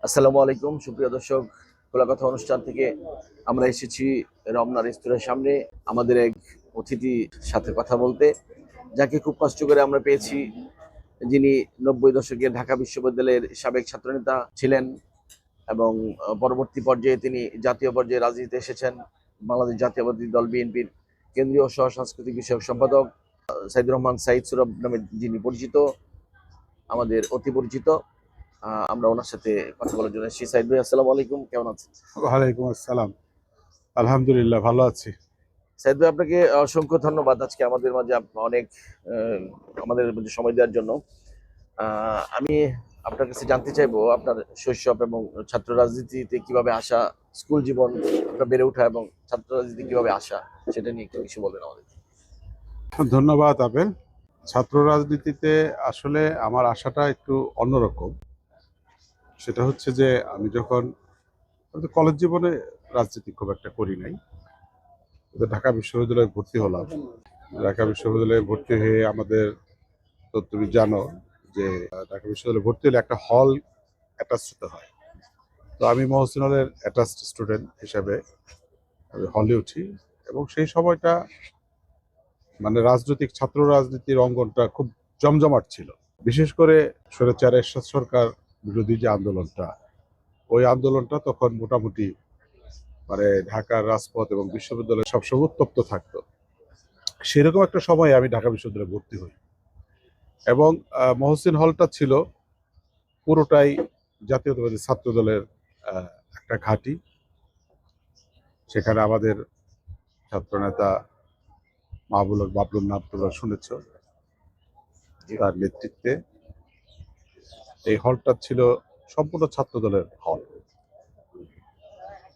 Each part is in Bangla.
আসসালামু আলাইকুম সুপ্রিয় দর্শক। খোলা কথা অনুষ্ঠান থেকে আমরা এসেছি রমনা রেস্তোরাঁর সামনে আমাদের এক অতিথির সাথে কথা বলতে, যাকে খুব কষ্ট করে আমরা পেয়েছি, যিনি 90 দশকে ঢাকা বিশ্ববিদ্যালয়ের সাবেক ছাত্রনেতা ছিলেন এবং পরবর্তী পর্যায়ে তিনি জাতীয় পর্যায়ে রাজনীতিতে এসেছেন। বাংলাদেশ জাতীয়তাবাদী দল বিএনপির কেন্দ্রীয় সহ সাংস্কৃতিক বিষয়ক সম্পাদক সাইদুর রহমান সাইদ সুরভ নামে যিনি পরিচিত, আমাদের অতি পরিচিত। আমরা ওনার সাথে কথা বলার জন্য এসেছি। সাইদ ভাই, আসসালামু আলাইকুম, কেমন আছেন? ওয়ালাইকুম আসসালাম। আলহামদুলিল্লাহ, ভালো আছি। সাইদ ভাই, আপনাকে অসংখ্য ধন্যবাদ আজকে আমাদের মাঝে অনেক আমাদের মধ্যে সময় দেওয়ার জন্য। আমি আপনার কাছে জানতে চাইবো আপনার শৈশব এবং ছাত্র রাজনীতিতে কিভাবে আসা, স্কুল জীবন আপনার বেড়ে ওঠা এবং ছাত্র রাজনীতি কিভাবে আসা, সেটা নিয়ে একটু কিছু বলবেন আমাদের। ধন্যবাদ আবেল। ছাত্র রাজনীতিতে আসলে আমার আশাটা একটু অন্যরকম। সেটা হচ্ছে যে আমি যখন কলেজ জীবনে রাজনীতি খুব একটা করি নাই, ঢাকা বিশ্ববিদ্যালয়ে ভর্তি হলাম। ঢাকা বিশ্ববিদ্যালয়ে ভর্তি হয়ে আমাদের, তো তুমি জানো যে ঢাকা বিশ্ববিদ্যালয়ে ভর্তি হলে একটা হল অ্যাটাচ হতে হয়। তো আমি মহসিন হলের অ্যাটাচড স্টুডেন্ট হিসাবে আমি হলে উঠি এবং সেই সময়টা মানে রাজনৈতিক ছাত্র রাজনীতির অঙ্গনটা খুব জমজমাট ছিল। বিশেষ করে স্বৈরাচার এরশাদ সরকার বিরোধী যে আন্দোলনটা, ওই আন্দোলনটা তখন মোটামুটি মানে ঢাকার রাজপথ এবং বিশ্ববিদ্যালয় সবসময় উত্তপ্ত থাকতো। সেরকম একটা সময় আমি ঢাকা বিশ্ববিদ্যালয়ে ভর্তি হই এবং মহসিন হলটা ছিল পুরোটাই জাতীয়তাবাদী ছাত্র দলের একটা ঘাঁটি। সেখানে আমাদের ছাত্রনেতা মাহবুবুল হক বাবলুর নাম তোমরা শুনেছ, তার নেতৃত্বে এই হলটা ছিল সম্পূর্ণ ছাত্র দলের হল।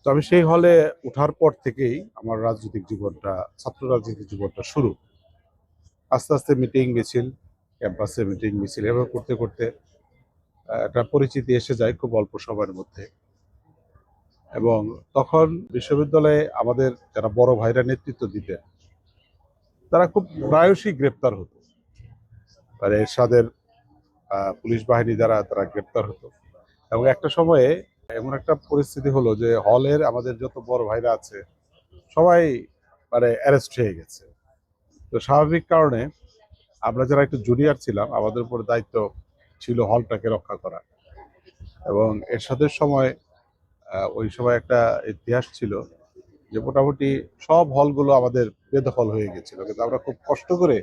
তো আমি সেই হলে ওঠার পর থেকেই আমার রাজনৈতিক জীবনটা, ছাত্র রাজনৈতিক জীবনটা শুরু। আস্তে আস্তে মিটিং মিছিল, ক্যাম্পাসে মিটিং মিছিল এভাবে করতে করতে একটা পরিচিতি এসে যায় খুব অল্প সময়ের মধ্যে। এবং তখন বিশ্ববিদ্যালয়ে আমাদের যারা বড় ভাইরা নেতৃত্ব দিতেন, তারা খুব প্রায়শই গ্রেপ্তার হতো। মানে এরশাদের পুলিশ বাহিনী দ্বারা তারা গ্রেপ্তার হতো। এবং একটা সময়ে এমন একটা পরিস্থিতি হলো যে হলের আমাদের যত বড় ভাইরা আছে সবাই মানে অ্যারেস্ট হয়ে গেছে। তো স্বাভাবিক কারণে আমরা যারা একটু জুনিয়র ছিলাম, আমাদের উপর দায়িত্ব ছিল হলটাকে রক্ষা করা। এবং এরশাদের সময় ওই সময় একটা ইতিহাস ছিল যে মোটামুটি সব হলগুলো আমাদের বেদখল হয়ে গেছিল, কিন্তু আমরা খুব কষ্ট করে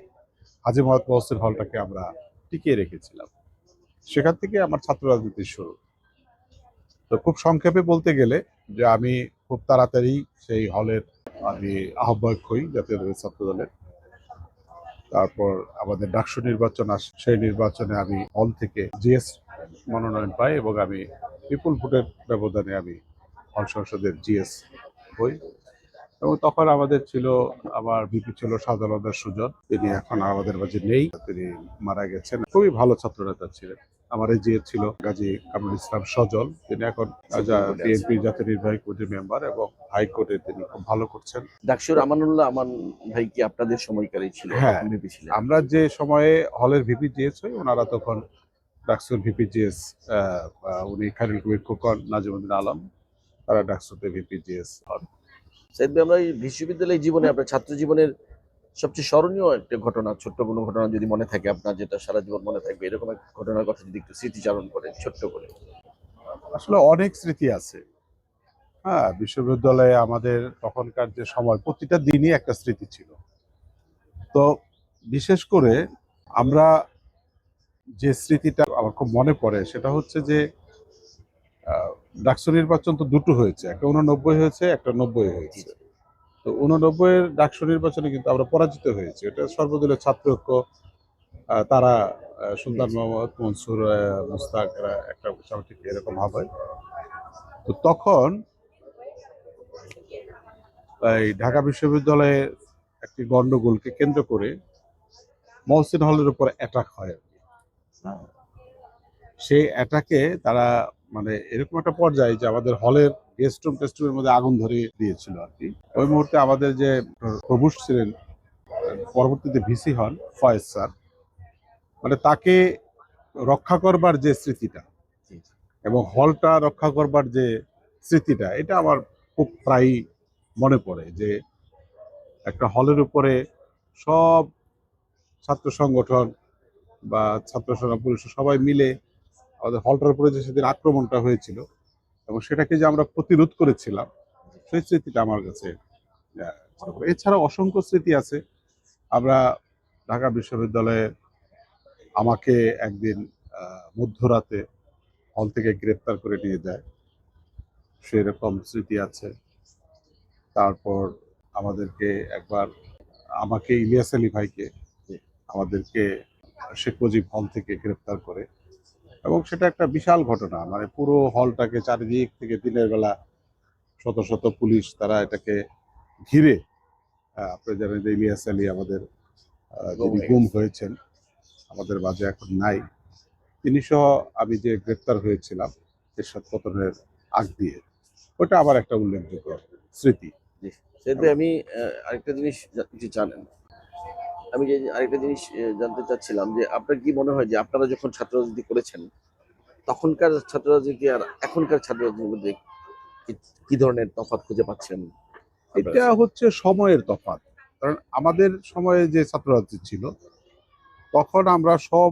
হাজী মোহাম্মদ মহসিন হলটাকে আমরা টিকিয়ে রেখেছিলাম। সেখান থেকে আমার ছাত্র রাজনীতির শুরু। তো খুব সংক্ষেপে বলতে গেলে যে আমি খুব তাড়াতাড়ি সেই হলের আমি আহ্বায়ক হই জাতীয় ছাত্র দলের। তারপর আমাদের ডাকসু নির্বাচন আসে, সেই নির্বাচনে আমি হল থেকে জিএস মনোনয়ন পাই এবং আমি বিপুল ভোটের ব্যবধানে আমি হল সংসদের জিএস হই। এবং তখন আমাদের ছিল, আমার ভিপি ছিল শাহজালাল সুজন, তিনি এখন আমাদের মাঝে নেই, তিনি মারা গেছেন। খুবই ভালো ছাত্র নেতা ছিলেন। আমার এই যে ছিল গাজী কামরুল ইসলাম সজল, তিনি এখন বিএনপি জাতীয় নির্বাহী কমিটির মেম্বার এবং হাইকোর্টে তিনি খুব ভালো করছেন। ডাকসুর আমানুল্লাহ আমান ভাই কি আপনাদের সময়কারী ছিল? হ্যাঁ, ভিপি ছিলেন? আমরা যে সময়ে হলের ভিপি জিএস হই, ওনারা তখন ডাকসুর ভিপি জিএস, উনি খালিল কবির খোকন, নাজিমুদ্দিন আলম, তারা ডাকসুতে ভিপি জিএস হন। সাইদ ভাই, আমরা এই বিশ্ববিদ্যালয় জীবনে, আপনার ছাত্র জীবনের সবচেয়ে স্মরণীয় একটা ঘটনা, ছোট্ট কোনো ঘটনা যদি মনে থাকে আপনার, যেটা সারা জীবন মনে থাকবে, এরকম একটা ঘটনার কথা যদি একটু স্মৃতিচারণ করেন ছোট্ট করে। আসলে অনেক স্মৃতি আছে। হ্যাঁ, বিশ্ববিদ্যালয়ে আমাদের তখনকার যে সময়, প্রতিটা দিনই একটা স্মৃতি ছিল। তো বিশেষ করে আমরা যে স্মৃতিটা আমার খুব মনে পড়ে সেটা হচ্ছে যে ডাকসু নির্বাচন তো দুটো হয়েছে, একটা 89 হয়েছে, একটা 90 হয়েছে। তো 89-এর ডাকসু নির্বাচনে কিন্তু আমরা পরাজিত হয়েছি। এটা সর্বদলীয় ছাত্র ঐক্য, তারা সুলতান মোহাম্মদ, মনসুর, মুস্তাক, একটা ঠিক এরকম হবে। তো তখন এই ঢাকা বিশ্ববিদ্যালয়ে একটি গন্ডগোলকে কেন্দ্র করে মহসিন হলের উপর অ্যাটাক হয়। সেই অ্যাটাকে তারা মানে এরকম একটা পর্যায়ে যে আমাদের হলের গেস্ট রুম টেস্ট রুমের মধ্যে আগুন ধরে দিয়েছিল আর কি। ওই মুহূর্তে আমাদের যে প্রভুষ ছিলেন, পরবর্তীতে ভিসি হন ফয়েজ স্যার, মানে তাকে রক্ষা করবার যে স্মৃতিটা, এবং হলটা রক্ষা করবার যে স্মৃতিটা, এটা আমার খুব প্রায়ই মনে পড়ে যে একটা হলের উপরে সব ছাত্র সংগঠন বা ছাত্র সংগ্রাম পরিষদ সবাই মিলে আমাদের হলটার উপরে যে সেদিন আক্রমণটা হয়েছিল এবং সেটাকে যে আমরা প্রতিরোধ করেছিলাম, সেই স্মৃতিটা আমার কাছে এছাড়া অসংখ্য স্মৃতি আছে। আমরা ঢাকা বিশ্ববিদ্যালয়ে আমাকে একদিন মধ্যরাতে হল থেকে গ্রেপ্তার করে নিয়ে যায়, সেরকম স্মৃতি আছে। তারপর আমাদেরকে একবার, আমাকে ইলিয়াস আলী ভাইকে আমাদেরকে শেখ মুজিব হল থেকে গ্রেপ্তার করে, এবং সেটা একটা বিশাল ঘটনা। মানে পুরো হলটাকে চারিদিক থেকে দিনের বেলা শত শত পুলিশ তারা এটাকে ঘিরে, আপনি জানেন যে ইলিয়াস আলী আমাদের যিনি গুম হয়েছেন, আমাদের মাঝে এখন নাই, তিনি সহ আমি যে গ্রেপ্তার হয়েছিলাম এরশাদ পতনের আগ দিয়ে, ওটা আবার একটা উল্লেখযোগ্য স্মৃতি। সেটা আমি আরেকটা জিনিস যদি জানেন, আমি যে আরেকটা জিনিস জানতে চাচ্ছিলাম যে আপনার কি মনে হয় যে আপনারা যখন ছাত্র রাজনীতি করেছেন তখনকার ছাত্র রাজনীতি আর এখনকার ছাত্র রাজনীতির মধ্যে কি ধরনের তফাৎ খুঁজে পাচ্ছেন আপনারা? এটা হচ্ছে সময়ের তফাৎ। কারণ আমাদের সময়ে যে ছাত্র রাজনীতি ছিল, তখন আমরা সব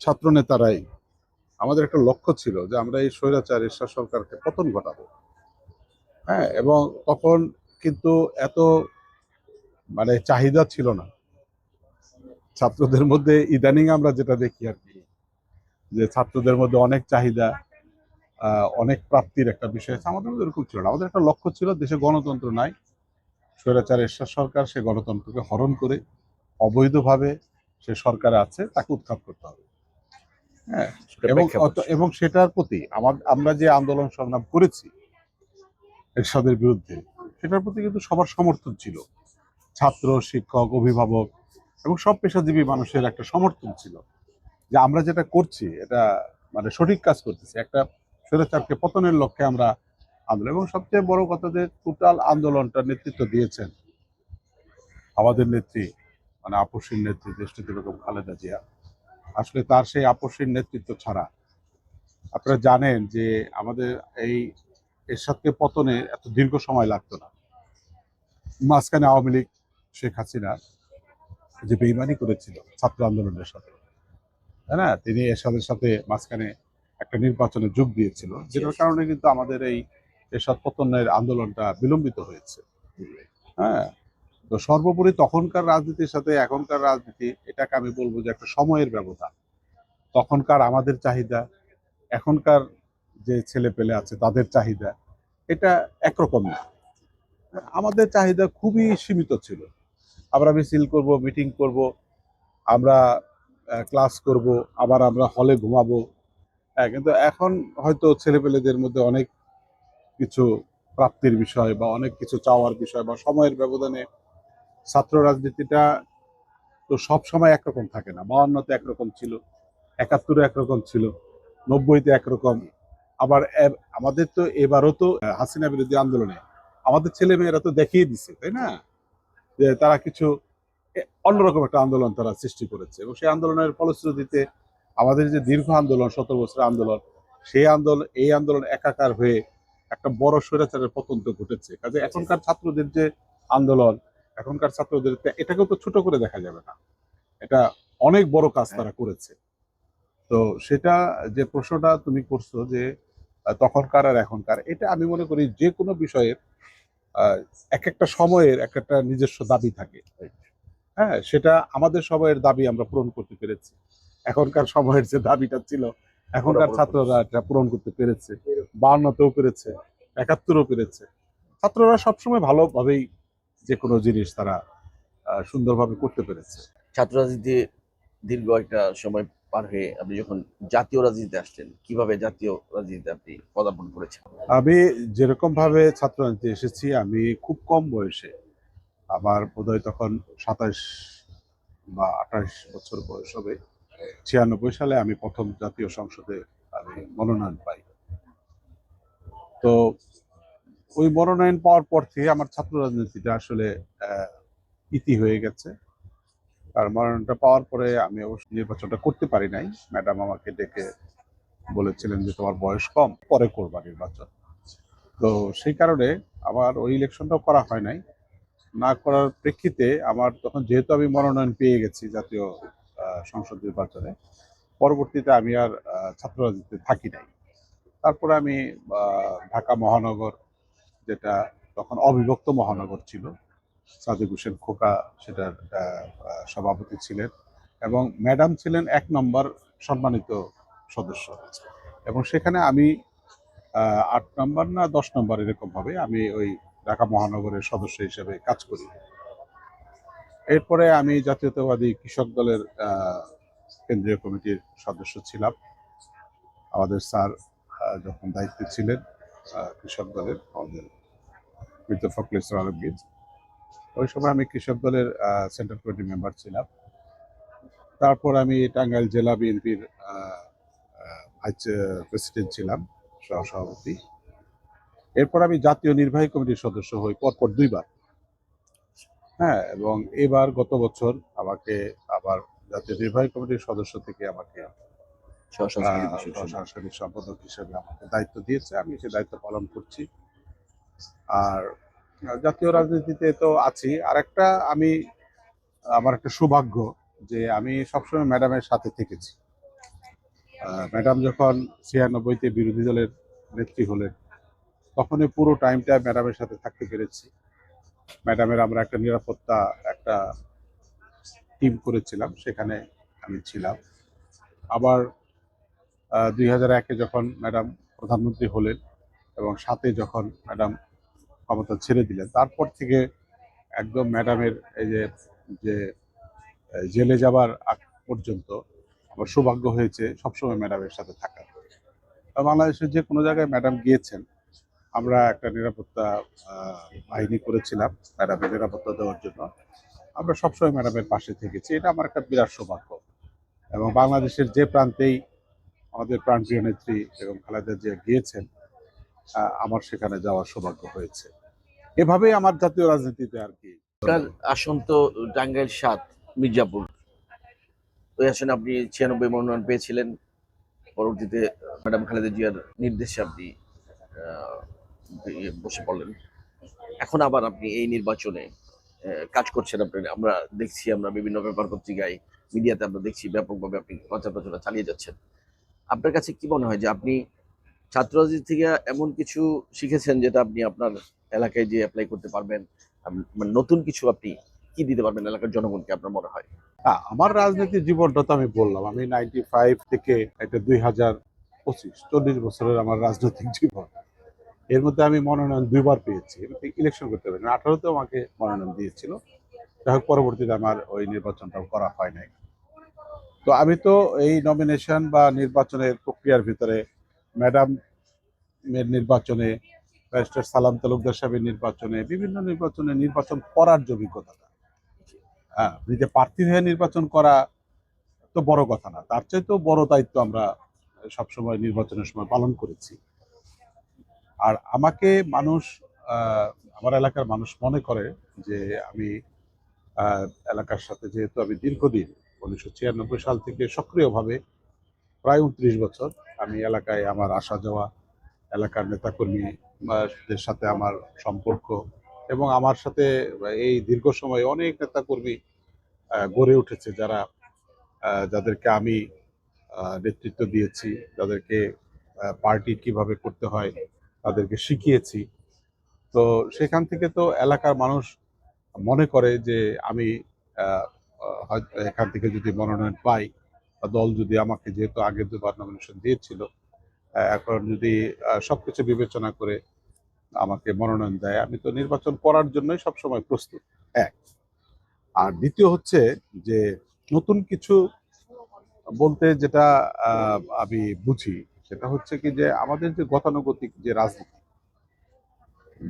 ছাত্র নেতারাই, আমাদের একটা লক্ষ্য ছিল যে আমরা এই স্বৈরাচার এরশাদ সরকারকে পতন ঘটাবো। হ্যাঁ, এবং তখন কিন্তু এত মানে চাহিদা ছিল না ছাত্রদের মধ্যে। ইদানিং আমরা যেটা দেখি আর কি, যে ছাত্রদের মধ্যে অনেক চাহিদা, অনেক প্রাপ্তির একটা বিষয় আছে। আমাদের মধ্যে এরকম ছিল না। আমাদের একটা লক্ষ্য ছিল, দেশে গণতন্ত্র নাই, স্বৈরাচার এরশাদ সরকার সে গণতন্ত্রকে হরণ করে অবৈধভাবে সে সরকার আছে, তাকে উৎখাত করতে হবে। হ্যাঁ, এবং এবং সেটার প্রতি আমরা যে আন্দোলন সংগ্রাম করেছি এরশাদের বিরুদ্ধে, সেটার প্রতি কিন্তু সবার সমর্থন ছিল। ছাত্র, শিক্ষক, অভিভাবক এবং সব পেশাজীবী মানুষের একটা সমর্থন ছিল যে আমরা যেটা করছি এটা মানে সঠিক কাজ করতেছি, একটা স্বৈরাচারকে পতনের লক্ষ্যে আমরা আন্দোলন। এবং সবচেয়ে বড় কথা যে টোটাল আন্দোলনটা নেতৃত্ব দিয়েছেন আমাদের নেত্রী, মানে আপসীর নেত্রী দেশটিতে বেগম খালেদা জিয়া। আসলে তার সেই আপসীর নেতৃত্ব ছাড়া, আপনারা জানেন যে আমাদের এই এরশাদকে পতনে এত দীর্ঘ সময় লাগতো না। মাঝখানে আওয়ামী লীগ শেখ হাসিনা যে বেইমানি করেছিল ছাত্র আন্দোলনের সাথে, তাই না, তিনি এরশাদের সাথে মাঝখানে একটা নির্বাচনে যোগ দিয়েছিল, যেটার কারণে কিন্তু আমাদের এই এরশাদ পতনের আন্দোলনটা বিলম্বিত হয়েছে। হ্যাঁ, তো সর্বোপরি তখনকার রাজনীতির সাথে এখনকার রাজনীতি, এটাকে আমি বলবো যে একটা সময়ের ব্যবধান। তখনকার আমাদের চাহিদা, এখনকার যে ছেলে পেলে আছে তাদের চাহিদা, এটা একরকম না। আমাদের চাহিদা খুবই সীমিত ছিল। আমরা মিছিল করব, মিটিং করব, আমরা ক্লাস করব, আবার আমরা হলে ঘুমাবো। হ্যাঁ, কিন্তু এখন হয়তো ছেলেপেলেদের মধ্যে অনেক কিছু প্রাপ্তির বিষয় বা অনেক কিছু চাওয়ার বিষয় বা সময়ের ব্যবধানে ছাত্র রাজনীতিটা তো সব সময় একরকম থাকে না। 52-তে একরকম ছিল, 71-এ একরকম ছিল, 90-তে একরকম। আবার আমাদের তো এবারও তো হাসিনা বিরোধী আন্দোলনে আমাদের ছেলে মেয়েরা তো দেখিয়ে দিচ্ছে, তাই না, যে তারা কিছু অন্যরকম একটা আন্দোলন তারা সৃষ্টি করেছে। এবং সেই আন্দোলনের ফলশ্রুতিতে আমাদের যে দীর্ঘ আন্দোলন, 17 বছরের আন্দোলন, সেই আন্দোলন এই আন্দোলন একাকার হয়ে একটা বড় স্বৈরাচারের পতন তো ঘটেছে। কাজে এখনকার ছাত্রদের যে আন্দোলন, এখনকার ছাত্রদের এটাকেও তো ছোট করে দেখা যাবে না, এটা অনেক বড় কাজ তারা করেছে। তো সেটা যে প্রশ্নটা তুমি করছো যে তখনকার আর এখনকার, এটা আমি মনে করি যে কোনো বিষয়ের এক একটা সময়ের এক একটা নিজস্ব দাবি থাকে। হ্যাঁ, সেটা আমাদের সময়ের দাবি আমরা পূরণ করতে পেরেছি। এখনকার সময়ের যে দাবিটা ছিল, এখনকার ছাত্ররা এটা পূরণ করতে পেরেছে। 52-তেও পেরেছে, 71-ও পেরেছে। ছাত্ররা সবসময় ভালোভাবেই যে কোনো জিনিস তারা সুন্দরভাবে করতে পেরেছে। ছাত্র রাজনীতি দীর্ঘ একটা সময় পার হয়ে আপনি যখন জাতীয় রাজনীতিতে আসলেন, কিভাবে জাতীয় রাজনীতিতে আপনি পদার্পণ করেছেন? আমি যেরকম ভাবে ছাত্র রাজনীতি এসেছি, আমি খুব কম বয়সে, আমার বোধহয় তখন 27 বা 28 বছর বয়স হবে। 96 সালে আমি প্রথম জাতীয় সংসদে আমি মনোনয়ন পাই। তো ওই মনোনয়ন পাওয়ার পর থেকে আমার ছাত্র রাজনীতিটা আসলে ইতি হয়ে গেছে। আর মনোনয়নটা পাওয়ার পরে আমি অবশ্য নির্বাচনটা করতে পারি নাই, ম্যাডাম আমাকে ডেকে বলেছিলেন যে তোমার বয়স কম, পরে করবা নির্বাচন। তো সেই কারণে আমার ওই ইলেকশনটাও করা হয় নাই। না করার প্রেক্ষিতে আমার তখন যেহেতু আমি মনোনয়ন পেয়ে গেছি জাতীয় সংসদ নির্বাচনে, পরবর্তীতে আমি আর ছাত্র রাজনীতিতে থাকি নাই। তারপরে আমি ঢাকা মহানগর, যেটা তখন অবিভক্ত মহানগর ছিল, সাদেক হোসেন খোকা সেটার সভাপতি ছিলেন, এবং ম্যাডাম ছিলেন 1 নম্বর সম্মানিত সদস্য। এবং সেখানে আমি 8 নম্বর না 10 নম্বর এরকম ভাবে আমি ওই ঢাকা মহানগরের সদস্য হিসেবে কাজ করি। এরপরে আমি জাতীয়তাবাদী কৃষক দলের কেন্দ্রীয় কমিটির সদস্য ছিলাম। আমাদের স্যার যখন দায়িত্বে ছিলেন কৃষক দলের, আমাদের মৃত ফখরুল ইসলাম আলমগীর, ওই সময় আমি কৃষক দলের সেন্ট্রাল কমিটি মেম্বার ছিলাম। তারপর আমি টাঙ্গাইল জেলা বিএনপির ভাইস প্রেসিডেন্ট ছিলাম, সহসভাপতি। এরপর আমি জাতীয় নির্বাহী কমিটির সদস্য হই পরপর 2বার। হ্যাঁ, এবং এবার গত বছর আমাকে আবার জাতীয় নির্বাহী কমিটির সদস্য থেকে আমাকে সাংস্কৃতিক সম্পাদক হিসেবে আমাকে দায়িত্ব দিয়েছে। আমি সে দায়িত্ব পালন করছি। আর জাতীয় রাজনীতিতে তো আছি। আর একটা আমার একটা সৌভাগ্য যে আমি সবসময় ম্যাডামের সাথে থেকেছি। ম্যাডাম যখন 96-তে বিরোধী দলের নেত্রী হলেন, তখনই পুরো টাইমটা ম্যাডামের সাথে থাকতে পেরেছি। ম্যাডামের আমরা একটা নিরাপত্তা একটা টিম করেছিলাম, সেখানে আমি ছিলাম। আবার 2001-এ যখন ম্যাডাম প্রধানমন্ত্রী হলেন এবং 7-এ যখন ম্যাডাম ক্ষমতা ছেড়ে দিলেন, তারপর থেকে একদম ম্যাডামের এই যে জেলে যাবার আগ পর্যন্ত আমার সৌভাগ্য হয়েছে সবসময় ম্যাডামের সাথে থাকার। বাংলাদেশের যে কোনো জায়গায় ম্যাডাম গিয়েছেন, আমরা একটা নিরাপত্তা বাহিনী করেছিলাম ম্যাডামের নিরাপত্তা দেওয়ার জন্য। আমরা সবসময় ম্যাডামের পাশে থেকেছি, এটা আমার একটা বিরাট সৌভাগ্য। এবং বাংলাদেশের যে প্রান্তেই আমাদের প্রাণপ্রিয় নেত্রী এবং খালেদা জিয়া গিয়েছেন, আমার সেখানে যাওয়ার সৌভাগ্য হয়েছে। এভাবেই আমার জাতীয় রাজনীতিতে আর কি। আপনার আসন তো টাঙ্গাইল 7 মির্জাপুর, ওই আসনে আপনি 96 মনোনয়ন পেয়েছিলেন। পরবর্তীতে ম্যাডাম খালেদা জিয়ার নির্দেশে আপনি বসে পড়লেন। এখন আবার আপনি এই নির্বাচনে কাজ করছেন। আমরা দেখছি, আমরা বিভিন্ন পেপার পত্রিকায়, মিডিয়াতে আমরা দেখছি ব্যাপকভাবে আপনি প্রচার প্রচারণা চালিয়ে যাচ্ছেন। আপনার কাছে কি মনে হয় যে আপনি ছাত্র রাজনীতি থেকে এমন কিছু শিখেছেন যেটা আপনি আপনার এলাকায় যে অ্যাপ্লাই করতে পারবেন, মানে নতুন কিছু আপনি কি দিতে পারবেন এলাকার জনগণকে আপনার মনে হয়? আমার রাজনীতির জীবনটা তো আমি বললাম, আমি 95 থেকে একটা 2025 40 বছরের আমার রাজনৈতিক জীবন। এর মধ্যে আমি মনোনয়ন 2বার পেয়েছি, ইলেকশন করতে পারি 18-তে আমাকে মনোনয়ন দিয়েছিল। যাই হোক, পরবর্তীতে আমার ওই নির্বাচনটাও করা হয় নাই। তো আমি তো এই নমিনেশন বা নির্বাচনের প্রক্রিয়ার ভিতরে ম্যাডাম এর নির্বাচনে, ব্যারিস্টার সালাম তালুকদার সাহেবের নির্বাচনে, বিভিন্ন নির্বাচন করার যে অভিজ্ঞতাটা, হ্যাঁ, নিজে প্রার্থী হয়ে নির্বাচন করা তো বড় কথা না, তার চাইতেও বড় দায়িত্ব আমরা সবসময় নির্বাচনের সময় পালন করেছি। আর আমাকে মানুষ, আমার এলাকার মানুষ মনে করে যে আমি এলাকার সাথে, যেহেতু আমি দীর্ঘদিন 1996 সাল থেকে সক্রিয়ভাবে প্রায় 29 বছর আমি এলাকায় আমার আসা যাওয়া, এলাকার নেতাকর্মীদের সাথে আমার সম্পর্ক, এবং আমার সাথে এই দীর্ঘ সময় অনেক নেতাকর্মী গড়ে উঠেছে যাদেরকে আমি নেতৃত্ব দিয়েছি, যাদেরকে পার্টি কিভাবে করতে হয় তাদেরকে শিখিয়েছি। তো সেখান থেকে তো এলাকার মানুষ মনে করে যে আমি হয়তো এখান থেকে যদি মনোনয়ন পাই, বা দল যদি আমাকে, যেহেতু আগে 2বার নমিনেশন দিয়েছিল, এখন যদি সবকিছু বিবেচনা করে আমাকে মনোনয়ন দেয়, আমি তো নির্বাচন করার জন্যই সবসময় প্রস্তুত। এক। আর দ্বিতীয় হচ্ছে যে নতুন কিছু বলতে যেটা আমি বুঝি, সেটা হচ্ছে কি যে আমাদের যে গতানুগতিক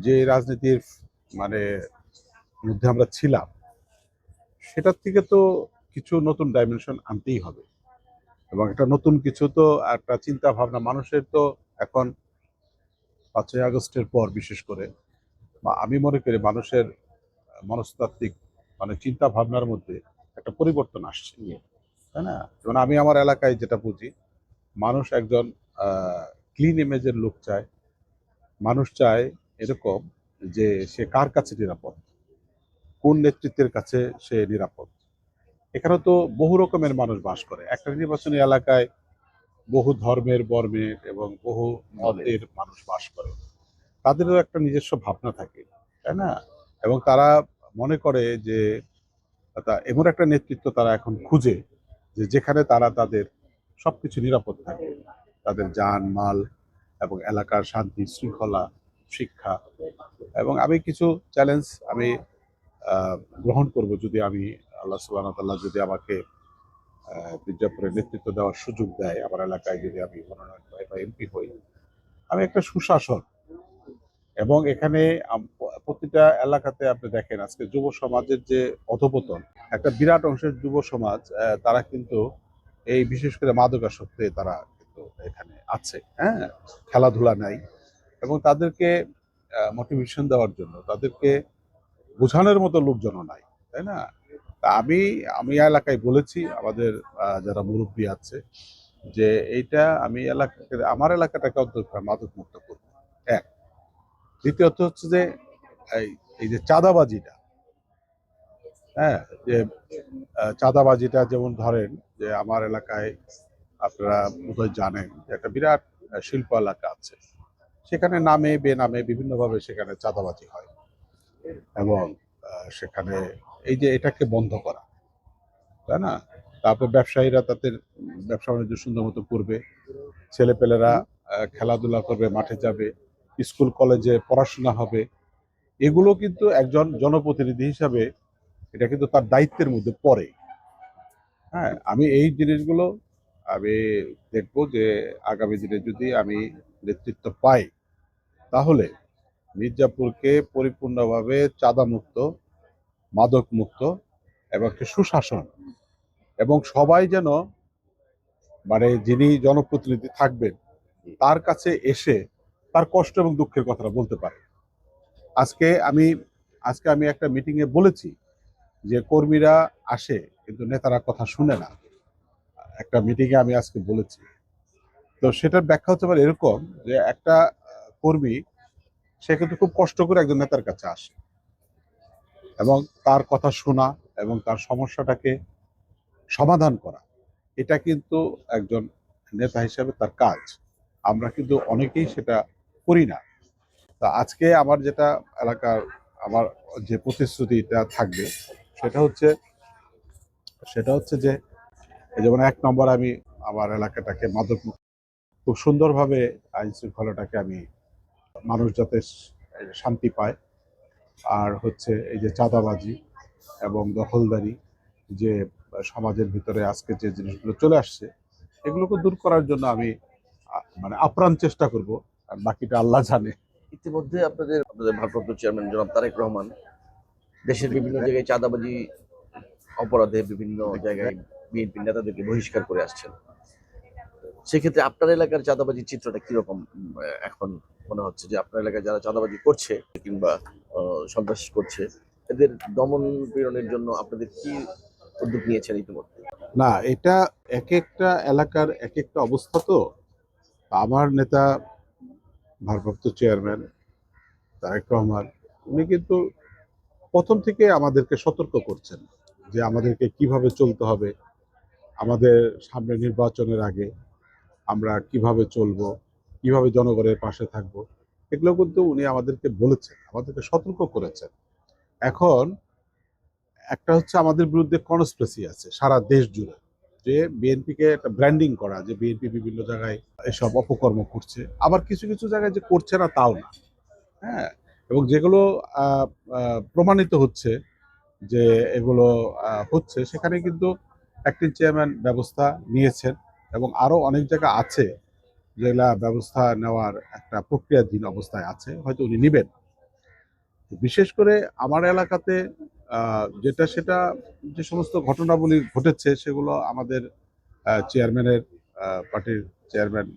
যে রাজনীতির মানে মধ্যে আমরা ছিলাম, সেটার থেকে তো কিছু নতুন ডাইমেনশন আনতেই হবে। এবং একটা নতুন কিছু তো, একটা চিন্তা ভাবনা মানুষের তো এখন 5ই আগস্টের পর বিশেষ করে, বা আমি মনে করি মানুষের মনস্তাত্ত্বিক চিন্তা ভাবনার মধ্যে একটা পরিবর্তন আসছে, তাই না? যেমন আমি আমার এলাকায় যেটা বুঝি, মানুষ একজন ক্লিন ইমেজের লোক চায়, মানুষ চায় এরকম যে সে কার কাছে নিরাপদ, কোন নেতৃত্বের কাছে সে নিরাপদ। এখানে তো বহু রকমের মানুষ বাস করে, একটা নির্বাচনী এলাকায় বহু ধর্মের বর্মের এবং বহু মতের মানুষ বাস করে, তাদেরও একটা নিজস্ব ভাবনা থাকে, তাই না? এবং তারা মনে করে যে এমন একটা নেতৃত্ব তারা এখন খুঁজে যে যেখানে তারা তাদের সবকিছু নিরাপদ থাকে, তাদের জান মাল এবং এলাকার শান্তি শৃঙ্খলা শিক্ষা। এবং আমি কিছু চ্যালেঞ্জ আমি গ্রহণ করব যদি আমি আল্লাহ সুবহানাহু ওয়া তাআলা যদি আমাকে মির্জাপুরের নেতৃত্ব দেওয়ার সুযোগ দেয়, আমার এলাকায় যদি আমি মনোনয়ন পাই বা এমপি হই। আমি একটা সুশাসন এবং এখানে প্রতিটা এলাকাতে আপনি দেখেন আজকে যুব সমাজের যে অধপতন, একটা বিরাট অংশের যুব সমাজ তারা কিন্তু এই বিশেষ করে মাদকাসক্তে তারা কিন্তু এখানে আছে, হ্যাঁ, খেলাধুলা নাই এবং তাদেরকে মোটিভেশন দেওয়ার জন্য তাদেরকে বোঝানোর মতো লোকজনও নাই, তাই না? তা আমি আমি এলাকায় বলেছি আমাদের যারা মুরব্বী আছে যে এইটা আমি এলাকাকে আমার এলাকাটাকে অন্তত মাদক মুক্ত করবো। এক, দ্বিতীয়ত হচ্ছে যে এই এই যে চাঁদাবাজিটা, হ্যাঁ, যে চাঁদাবাজিটা যেমন ধরেন যে আমার এলাকায় আপনারা বোধহয় জানেন যে একটা বিরাট শিল্প এলাকা আছে, সেখানে নামে বেনামে বিভিন্নভাবে সেখানে চাঁদাবাজি হয় এবং সেখানে এই যে এটাকে বন্ধ করা, তাই না? তারপর ব্যবসায়ীরা তাদের ব্যবসা বাণিজ্য সুন্দর মতো করবে, ছেলেপেলেরা খেলাধুলা করবে, মাঠে যাবে, স্কুল কলেজে পড়াশোনা হবে। এগুলো কিন্তু একজন জনপ্রতিনিধি হিসাবে এটা কিন্তু তার দায়িত্বের মধ্যে পড়ে। হ্যাঁ, আমি এই জিনিসগুলো আমি দেখব যে আগামী দিনে যদি আমি নেতৃত্ব পাই তাহলে মির্জাপুরকে পরিপূর্ণভাবে চাঁদামুক্ত, মাদক মুক্ত এবং একটি সুশাসন এবং সবাই যেন মানে যিনি জনপ্রতিনিধি থাকবেন তার কাছে এসে তার কষ্ট এবং দুঃখের কথাটা বলতে পারে। আজকে আমি আজকে আমি একটা মিটিংয়ে বলেছি যে কর্মীরা আসে কিন্তু নেতারা কথা শুনে না, একটা মিটিংয়ে আমি আজকে বলেছি। তো সেটার ব্যাখ্যা হতে পারে এরকম যে একটা কর্মী সে কিন্তু খুব কষ্ট করে একজন নেতার কাছে আসে এবং তার কথা শোনা এবং তার সমস্যাটাকে সমাধান করা, এটা কিন্তু একজন নেতা হিসেবে তার কাজ। আমরা কিন্তু অনেকেই সেটা করি না। তা আজকে আমার যেটা এলাকার আমার যে প্রতিশ্রুতিটা থাকবে সেটা হচ্ছে যে যেমন এক নম্বর আমি আমার এলাকাটাকে মাদক খুব সুন্দরভাবে আইন শৃঙ্খলাটাকে আমি মানুষ যাতে শান্তি পায়, আর হচ্ছে এই যে চাঁদাবাজি এবং দখলদারি যে সমাজের ভিতরে আজকে যে জিনিসগুলো চলে আসছে এগুলোকে দূর করার জন্য আমি মানে আপ্রাণ চেষ্টা করব, আর বাকিটা আল্লাহ জানে। ইতিমধ্যে আপনাদের আপনাদের ভারপ্রাপ্ত চেয়ারম্যান জনাব তারেক রহমান দেশের বিভিন্ন জায়গায় চাঁদাবাজি অপরাধে বিভিন্ন জায়গায় বিএনপি নেতাদেরকে বহিষ্কার করে আসছেন। সেক্ষেত্রে আপনার এলাকার চাঁদাবাজির চিত্রটা কিরকম এখন মনে হচ্ছে যে আপনার এলাকায় যারা চাঁদাবাজি করছে কিংবা সন্ত্রাস করছে এদের দমন পীড়নের জন্য আপনাদের কি উদ্যোগ নিয়েছেন ইতিমধ্যে? না, এটা এক একটা এলাকার এক একটা অবস্থা। তো আমার নেতা ভারপ্রাপ্ত চেয়ারম্যান তারেক রহমান উনি কিন্তু প্রথম থেকে আমাদেরকে সতর্ক করছেন যে আমাদেরকে কিভাবে চলতে হবে, আমাদের সামনে নির্বাচনের আগে আমরা কিভাবে চলবো, কিভাবে জনগণের পাশে থাকবো, এগুলো কিন্তু উনি আমাদেরকে বলেছেন, আমাদেরকে সতর্ক করেছেন। এখন একটা হচ্ছে আমাদের বিরুদ্ধে কনস্পিরেসি আছে সারা দেশ জুড়ে যে বিএনপিকে একটা ব্র্যান্ডিং করা, যে বিএনপি বিভিন্ন জায়গায় এসব অপকর্ম করছে, আবার কিছু কিছু জায়গায় যে করছে না তাও না, হ্যাঁ, এবং যেগুলো প্রমাণিত হচ্ছে যে এগুলো হচ্ছে সেখানে কিন্তু অ্যাক্টিং চেয়ারম্যান ব্যবস্থা নিয়েছেন এবং আরো অনেক জায়গা আছে যেগুলা ব্যবস্থা নেওয়ার একটা প্রক্রিয়াধীন অবস্থায় আছে, হয়তো উনি নেবেন। বিশেষ করে আমার এলাকাতে যেটা সেটা যে সমস্ত ঘটনাবলী ঘটেছে সেগুলো আমাদের চেয়ারম্যানের পার্টির চেয়ারম্যান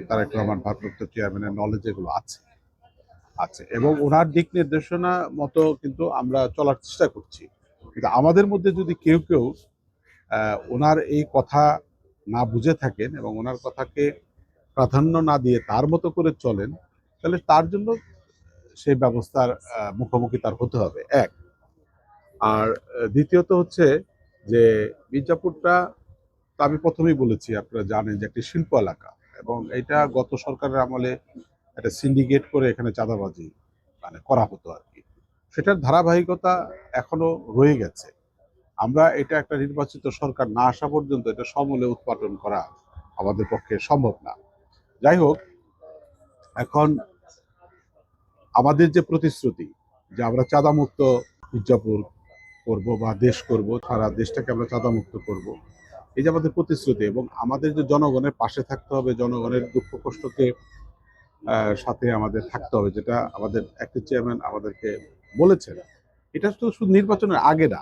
তারেক রহমান ভারপ্রাপ্ত চেয়ারম্যানের নলেজ এগুলো আছে আছে এবং ওনার দিক নির্দেশনা মতো কিন্তু আমরা চলার চেষ্টা করছি। কিন্তু আমাদের মধ্যে যদি কেউ কেউ ওনার এই কথা না বুঝে থাকেন এবং ওনার কথাকে প্রাধান্য না দিয়ে তার মতো করে চলেন, তাহলে তার জন্য সেই ব্যবস্থার মুখোমুখি তার হতে হবে এক। আর দ্বিতীয়ত হচ্ছে যে মির্জাপুরটা, তো আমি প্রথমেই বলেছি, আপনারা জানেন যে একটি শিল্প এলাকা, এবং এটা গত সরকারের আমলে একটা সিন্ডিকেট করে এখানে চাঁদাবাজি মানে করা হতো আর কি। সেটার ধারাবাহিকতা এখনো রয়ে গেছে। আমরা এটা একটা নির্বাচিত সরকার না আসা পর্যন্ত এটা সমূলে উৎপাদন করা আমাদের পক্ষে সম্ভব না। যাই হোক, এখন আমাদের যে প্রতিশ্রুতি যে আমরা চাঁদামুক্ত মির্জাপুর করব বা দেশ করব, সারা দেশটাকে আমরা চাঁদামুক্ত করব, এই যে আমাদের প্রতিশ্রুতি, এবং আমাদের যে জনগণের পাশে থাকতে হবে, জনগণের দুঃখ কষ্টকে সাথে আমাদের থাকতে হবে, যেটা আমাদের একটা চেয়ারম্যান আমাদেরকে বলেছেন, এটা তো শুধু নির্বাচনের আগে না,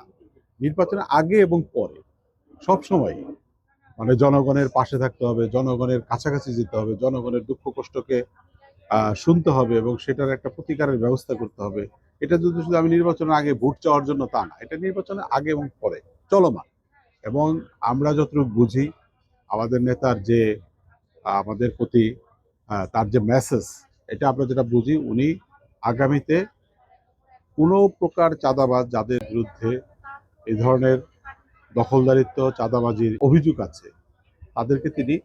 নির্বাচনের আগে এবং পরে সব সময় মানে জনগণের পাশে থাকতে হবে, জনগণের কাছাকাছি যেতে হবে, জনগণের দুঃখ কষ্টকে শুনতে হবে এবং সেটার একটা প্রতিকারের ব্যবস্থা করতে হবে। এটা যদি শুধু আমি নির্বাচনের আগে ভোট চাওয়ার জন্য তা না, এটা নির্বাচনের আগে এবং পরে চলমান। এবং আমরা যতটুকু বুঝি, আমাদের নেতার যে আমাদের প্রতি তার যে মেসেজ, এটা আমরা যেটা বুঝি, উনি আগামীতে কোনো প্রকার চাঁদাবাজ যাদের বিরুদ্ধে এই ধরনের দখলদারিত্ব চাঁদাবাজির অভিযোগ আছে, তাদেরকে তিনি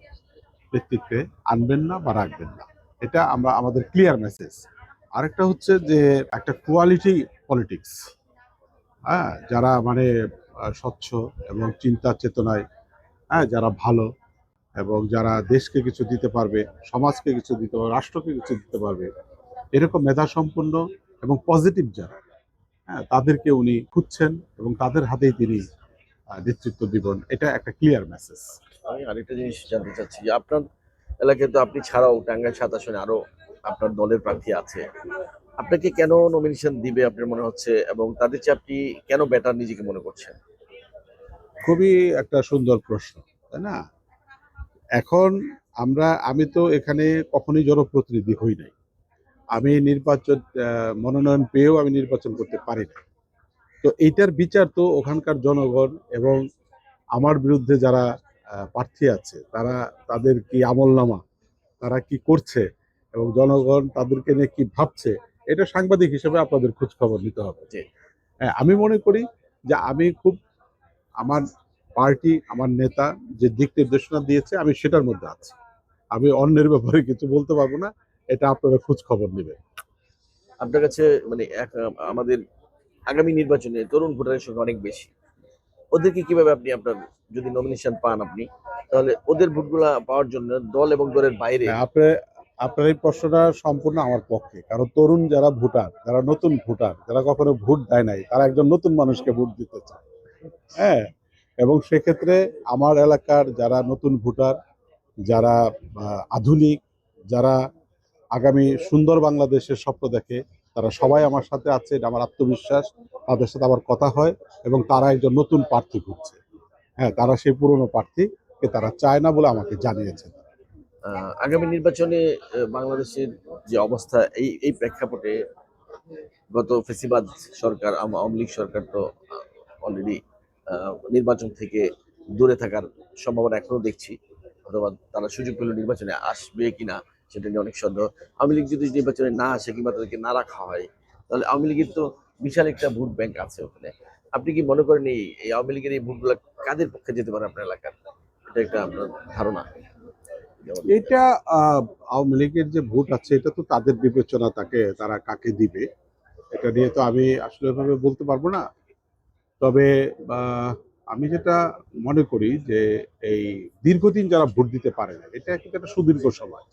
নেতৃত্বে আনবেন না বা রাখবেন না। এটা আমরা আমাদের ক্লিয়ার মেসেজ। আরেকটা হচ্ছে যে একটা কোয়ালিটি পলিটিক্স, হ্যাঁ, যারা মানে স্বচ্ছ এবং চিন্তা চেতনায়, হ্যাঁ, যারা ভালো এবং যারা দেশকে কিছু দিতে পারবে, সমাজকে কিছু দিতে পারবে, রাষ্ট্রকে কিছু দিতে পারবে, এরকম মেধা সম্পন্ন এবং পজিটিভ যারা, হ্যাঁ, তাদেরকে উনি খুঁজছেন এবং তাদের হাতেই তিনি নেতৃত্ব দিবেন। এটা একটা ক্লিয়ার মেসেজ। আমি আরেকটা জিনিস জানতে চাচ্ছি যে আপনার এলাকায় তো আপনি ছাড়াও টাঙ্গাইল ৭ আসনে আরো আপনার দলের প্রার্থী আছে, আপনাকে কেন নমিনেশন দিবে আপনার মনে হচ্ছে, এবং তাদের চেয়ে আপনি কেন বেটার নিজেকে মনে করছেন? খুবই একটা সুন্দর প্রশ্ন, তাই না? এখন আমি তো এখানে কখনোই জনপ্রতিনিধি হই নাই। আমি নির্বাচন মনোনয়ন পেয়েও আমি নির্বাচন করতে পারি না। তো এইটার বিচার তো ওখানকার জনগণ এবং আমার বিরুদ্ধে যারা প্রার্থী আছে, তাদের কি আমলনামা, তারা কি করছে এবং জনগণ তাদেরকে নিয়ে কি ভাবছে, এটা সাংবাদিক হিসেবে আপনাদের খোঁজ খবর নিতে হবে। জি। হ্যাঁ, আমি মনে করি যে আমি খুব আমার পার্টি, আমার নেতা যে দিক নির্দেশনা দিয়েছে, আমি সেটার মধ্যে আছি। আমি অন্যের ব্যাপারে কিছু বলতে পারবো না, এটা আপনারা খোঁজ খবর নেবেন। আপনার কাছে মানে আমাদের আগামী নির্বাচনে তরুণ ভোটারের সংখ্যা অনেক বেশি, ওদেরকে কিভাবে আপনি আপনার যদি নমিনেশন পান আপনি, তাহলে ওদের ভোটগুলা পাওয়ার জন্য দল এবং দলের বাইরে। হ্যাঁ, আপনার এই প্রশ্নটা সম্পূর্ণ আমার পক্ষে, কারণ তরুণ যারা ভোটার, যারা নতুন ভোটার, যারা কখনো ভোট দেয় নাই, তারা একজন নতুন মানুষকে ভোট দিতে চায়। হ্যাঁ, এবং সেক্ষেত্রে আমার এলাকার যারা নতুন ভোটার, যারা আধুনিক, যারা আগামী সুন্দর বাংলাদেশের স্বপ্ন দেখে, তারা সবাই আমার সাথে আছে, এটা আমার আত্মবিশ্বাস। তাদের সাথে আমার কথা হয় এবং তারা একজন নতুন প্রার্থী খুঁজছে। হ্যাঁ, তারা সেই পুরনো প্রার্থীকে তারা চায় না বলে আমাকে জানিয়েছে। আগামী নির্বাচনে বাংলাদেশের যে অবস্থা, এই এই প্রেক্ষাপটে গত ফেসিবাদ সরকার আওয়ামী লীগ সরকার তো অলরেডি নির্বাচন থেকে দূরে থাকার সম্ভাবনা এখনো দেখছি, অথবা তারা সুযোগ পেলে নির্বাচনে আসবে কিনা সেটা নিয়ে অনেক সন্দেহ। আওয়ামী লীগ যদি নির্বাচনে না আসে কিংবা তাদেরকে না রাখা হয়, তাহলে আওয়ামী লীগের তো বিশাল একটা ভোট ব্যাংক আছে ওখানে। আপনি কি মনে করেন এই আওয়ামী লীগের এই ভোটগুলো কাদের পক্ষে যেতে পারে আপনার এলাকার? এটা একটা আপনার ধারণা? এটা আওয়ামী লীগের যে ভোট আছে, এটা তো তাদের বিবেচনা, তারা কাকে দিবে, এটা নিয়ে তো আমি আসলে এভাবে বলতে পারবো না। তবে আমি যেটা মনে করি যে এই দীর্ঘদিন যারা ভোট দিতে পারে না, এটা কিন্তু একটা সুদীর্ঘ সময়।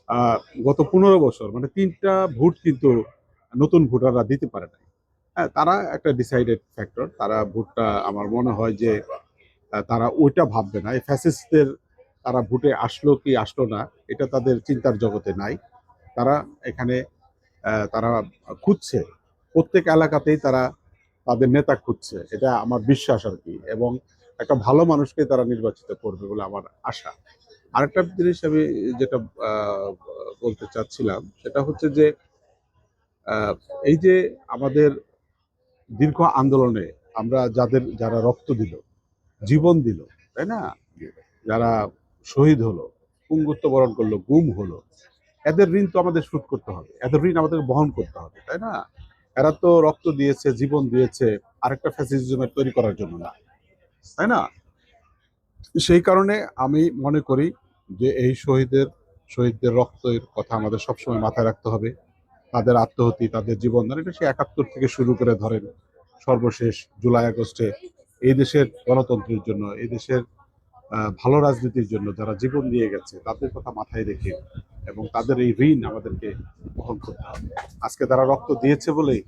আহ, গত 15 বছর মানে 3টা ভোট কিন্তু নতুন ভোটাররা দিতে পারে না। হ্যাঁ, তারা একটা ডিসাইডেড ফ্যাক্টর, তারা ভোটটা আমার মনে হয় যে তারা ওইটা ভাববে না, এই ফ্যাসিস্টদের তারা ভোটে আসলো কি আসলো না, এটা তাদের চিন্তার জগতে নাই। তারা এখানে তারা খুঁজছে, প্রত্যেক এলাকাতেই তারা তাদের নেতা খুঁজছে, এটা আমার বিশ্বাস আর কি, এবং একটা ভালো মানুষকে তারা নির্বাচিত করবে বলে আমার আশা। আরেকটা জিনিস আমি যেটা বলতে চাচ্ছিলাম, সেটা হচ্ছে যে আহ, এই যে আমাদের দীর্ঘ আন্দোলনে আমরা যারা রক্ত দিল, জীবন দিল, তাই না, যারা শহীদ হলো, পুঙ্গুত্ব বরণ করলো, গুম হলো, এদের ঋণ তো আমাদের শোধ করতে হবে, এদের ঋণ আমাদের বহন করতে হবে, তাই না? এরা তো রক্ত দিয়েছে, জীবন দিয়েছে আরেকটা ফ্যাসিজমের তৈরি করার জন্য না, তাই না? সেই কারণে আমি মনে করি যে এই শহীদদের রক্তের কথা আমাদের সবসময় মাথায় রাখতে হবে। তাদের আত্মহতি, তাদের জীবনদান, এটা সে ৭১ থেকে শুরু করে ধরেন সর্বশেষ জুলাই আগস্টে এই দেশের গণতন্ত্রের জন্য, এই দেশের ভালো রাজনীতির জন্য যারা জীবন দিয়ে গেছে তাদের কথা মাথায় রেখে এবং তাদের এই ঋণ আমাদেরকে বহন করতে হবে। আজকে তারা রক্ত দিয়েছে বলেই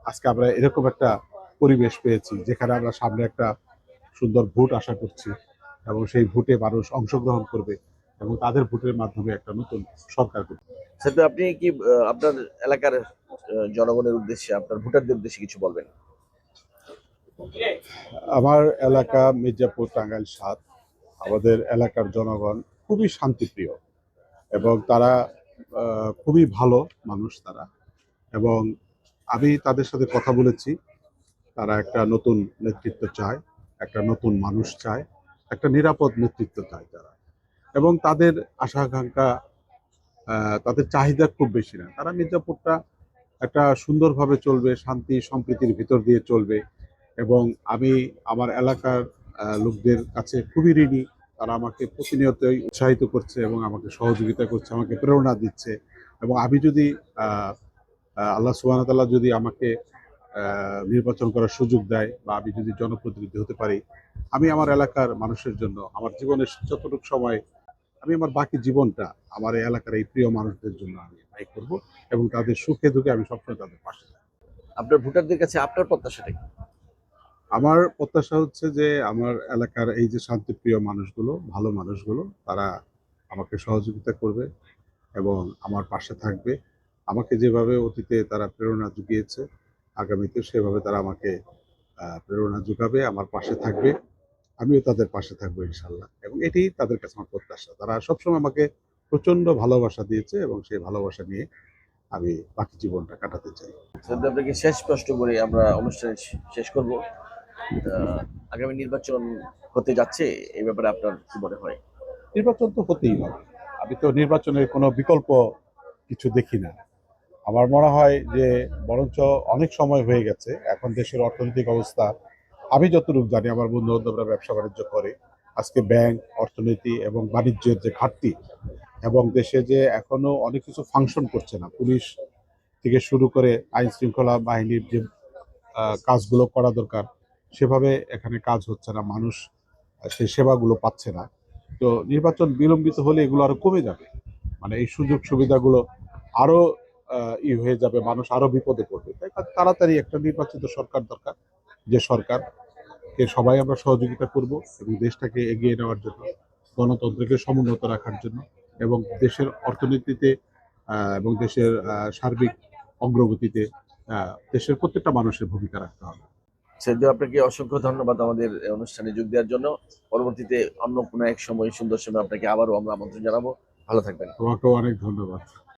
আজকে আমরা এরকম একটা পরিবেশ পেয়েছি যেখানে আমরা সামনে একটা সুন্দর ভোট আশা করছি এবং সেই ভোটে মানুষ অংশগ্রহণ করবে এবং তাদের ভোটের মাধ্যমে একটা নতুন সরকার করবে। সেটা আপনি কি আপনার এলাকার জনগণের উদ্দেশ্যে, আপনার ভোটারদের উদ্দেশ্যে কিছু বলবেন? আমার এলাকা মির্জাপুর, টাঙ্গাইল ৭। আমাদের এলাকার জনগণ খুবই শান্তিপ্রিয় এবং তারা খুবই ভালো মানুষ তারা, এবং আমি তাদের সাথে কথা বলেছি। তারা একটা নতুন নেতৃত্ব চায়, একটা নতুন মানুষ চায়, একটা নিরাপদ নেতৃত্ব চায় তারা, এবং তাদের আশা আকাঙ্ক্ষা, তাদের চাহিদা খুব বেশি না। তারা মির্জাপুরটা একটা সুন্দরভাবে চলবে, শান্তি সম্প্রীতির ভিতর দিয়ে চলবে, এবং আমি আমার এলাকার লোকদের কাছে খুবই ঋণী। তারা আমাকে প্রতিনিয়তই উৎসাহিত করছে এবং আমাকে সহযোগিতা করছে, আমাকে প্রেরণা দিচ্ছে, এবং আমি যদি আহ, আল্লাহ সুবহানাহু ওয়া তাআলা যদি আমাকে নির্বাচন করার সুযোগ দেয় বা আমি যদি জনপ্রতিনিধি হতে পারি, আমি আমার এলাকার মানুষের জন্য আমার জীবনের যতটুকু সময়, আমি আমার বাকি জীবনটা আমার এই এলাকার এই প্রিয় মানুষদের জন্য আমি ব্যয় করব এবং তাদের সুখে দুঃখে আমি সবসময় তাদের পাশে থাকবো। আপনার ভোটারদের কাছে আপনার প্রত্যাশাটা কি? আমার প্রত্যাশা হচ্ছে যে আমার এলাকার এই যে শান্তিপ্রিয় মানুষগুলো, ভালো মানুষগুলো, তারা আমাকে সহযোগিতা করবে এবং আমার পাশে থাকবে। আমাকে যেভাবে অতীতে তারা প্রেরণা জুগিয়েছে, আগামীতে সেভাবে তারা আমাকে প্রেরণা জুগাবে, আমার পাশে থাকবে। আমিও তাদের পাশে থাকবো ইনশাল্লাহ, এবং এটাই তাদের কাছে আমার প্রত্যাশা। তারা সবসময় আমাকে প্রচন্ড ভালোবাসা দিয়েছে এবং সেই ভালোবাসা নিয়ে আমি বাকি জীবনটা কাটাতে চাই। সেটা আপনাকে শেষ প্রশ্ন করে আমরা অনুষ্ঠান শেষ করব। আগামী নির্বাচন হতে যাচ্ছে, এই ব্যাপারে আপনার কি মনে হয়? নির্বাচন তো হতেই হবে। আমি তো নির্বাচনের কোনো বিকল্প কিছু দেখি না। আমার মনে হয় যে বরঞ্চ অনেক সময় হয়ে গেছে। এখন দেশের অর্থনৈতিক অবস্থা, আমি যতটুকু জানি, আমার বন্ধু বান্ধবরা ব্যবসা বাণিজ্য করে, আজকে ব্যাংক, অর্থনীতি এবং বাণিজ্যের যে ঘাটতি, এবং দেশে যে এখনো অনেক কিছু ফাংশন করছে না, পুলিশ থেকে শুরু করে আইন শৃঙ্খলা বাহিনীর যে কাজগুলো করা দরকার সেভাবে এখানে কাজ হচ্ছে না, মানুষ সেই সেবাগুলো পাচ্ছে না। তো নির্বাচন বিলম্বিত হলে এগুলো আরো কমে যাবে, মানে এই সুযোগ সুবিধাগুলো আরো হয়ে যাবে, মানুষ আরো বিপদে পড়বে। তাই তাড়াতাড়ি একটা নির্বাচিত সরকার দরকার, যে সরকারকে সবাই আমরা সহযোগিতা করব এবং দেশটাকে এগিয়ে নেওয়ার জন্য, গণতন্ত্রকে সমুন্নত রাখার জন্য, এবং দেশের অর্থনীতিতে এবং দেশের সার্বিক অগ্রগতিতে দেশের প্রত্যেকটা মানুষের ভূমিকা রাখতে হবে। সেজন্য আপনাকে অসংখ্য ধন্যবাদ আমাদের এই অনুষ্ঠানে যোগ দেওয়ার জন্য। পরবর্তীতে অন্য কোনো এক সময়, সুন্দর সময় আপনাকে আবারও আমরা আমন্ত্রণ জানাবো। ভালো থাকবেন। তোমাকেও অনেক ধন্যবাদ।